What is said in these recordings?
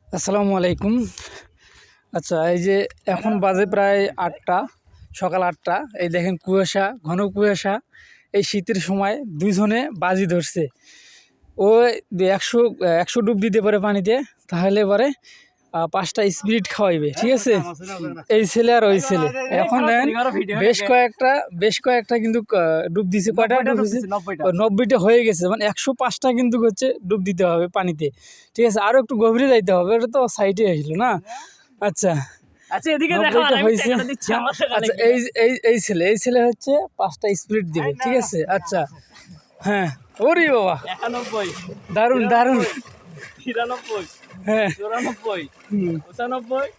আসসালামু আলাইকুম। আচ্ছা, এই যে এখন বাজে প্রায় 8টা, সকাল 8টা। এই দেখেন কুয়াশা, ঘন কুয়াশা। এই শীতের সময় দুইজনে বাজি ধরছে। ও 100 ডুব দিতে পারে পানিতে, তাহলে পরে 5টা স্পিরিট খাওয়াইবে, ঠিক আছে? এই ছেলে আর ওই ছেলে এখন দেখেন বেশ কয়েকটা কিন্তু ডুব দিছে। কয়টা ডুব দিছে? 90টা হয়ে গেছে, মানে 105টা কিন্তু হচ্ছে ডুব দিতে হবে পানিতে, ঠিক আছে? আরো একটু গভীরে যাইতে হবে, এটা তো সাইডে আসলো না। আচ্ছা এদিকে হয়েছে। আচ্ছা, এই ছেলে হচ্ছে 5টা স্পিরিট দিবে, ঠিক আছে? আচ্ছা হ্যাঁ, ওরে বাবা, 91, দারুন দারুন। 93, হ্যাঁ 94, 95,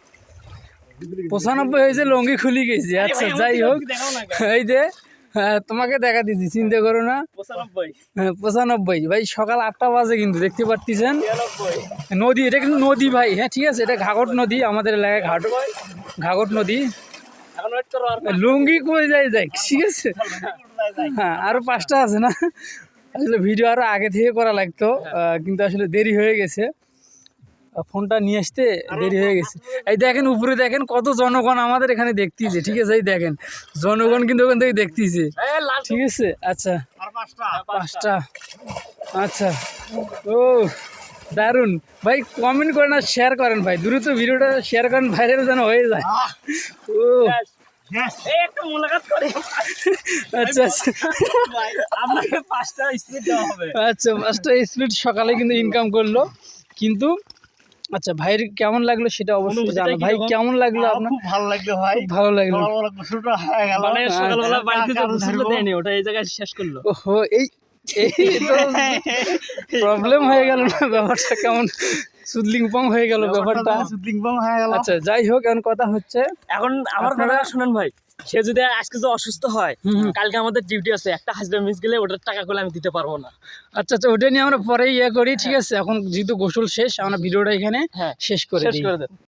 95 হয়েছে, লঙ্গি খুলি গেছি। আচ্ছা যাই হোক, এই যে তোমাকে দেখা দিচ্ছি, চিন্তা করো না। 95, হ্যাঁ 95 ভাই, সকাল 8টা বাজে কিন্তু, দেখতে পাচ্ছেন 93, নদী, এটা কিন্তু নদী ভাই। হ্যাঁ ঠিক আছে, এটা ঘাঘট নদী, আমাদের এলাকায় ঘাঘট নদী। এখন ওয়েট করো আর লুঙ্গি কই যায়, ঠিক আছে? হ্যাঁ আরো 5টা আছে না? আসলে ভিডিও আরো আগে থেকে করা লাগতো, কিন্তু আসলে দেরি হয়ে গেছে, ফোনটা নিয়ে আসতে দেরি হয়ে গেছে। এই দেখেন উপরে, দেখেন কত জনগণ আমাদের এখানে দেখতেছে, ঠিক আছে? এই দেখেন জনগণ কিন্তু ওখান থেকে দেখতেছে, ঠিক আছে? আচ্ছা আর 5টা। আচ্ছা, ও দারুন ভাই। কমেন্ট করেন আর শেয়ার করেন ভাই, দ্রুত ভিডিওটা শেয়ার করেন, ভাইরাল যেন হয়ে যায়। ও এই একটা মোলাকাত করে আচ্ছা আচ্ছা ভাই, আপনাকে 5টা স্পিড দেওয়া হবে। আচ্ছা 5টা স্পিড সকালে কিন্তু ইনকাম করলো, কিন্তু আচ্ছা ভাইয়ের কেমন লাগলো সেটা অবশ্যই জানো। ভাই কেমন লাগলো আপনার? খুব ভালো লাগলো ভাই, খুব ভালো লাগলো। সকালবেলা গোসলটা হয়ে গেল, মানে সকালবেলা বাড়িতে তো গোসল দেয়নি, ওটা এই জায়গায় শেষ করলো। ওহো, এই প্রবলেম হয়ে গেল না ব্যাপারটা? কেমন সুদলিং পং হয়ে গেল ব্যাপারটা। সুদলিংবং হয়ে গেল। আচ্ছা যাই হোক, এখন কথা হচ্ছে, এখন আমার কথা শুনেন ভাই, সে যদি আজকে যে অসুস্থ হয়, কালকে আমাদের ডিউটি আছে, একটা হাজরা মিস গেলে ওটার টাকা গুলো আমি দিতে পারবো না। আচ্ছা আচ্ছা, ওটা নিয়ে আমরা পরে করি, ঠিক আছে? এখন যেহেতু গোসল শেষ, আমরা ভিডিওটা এখানে শেষ করে দিই।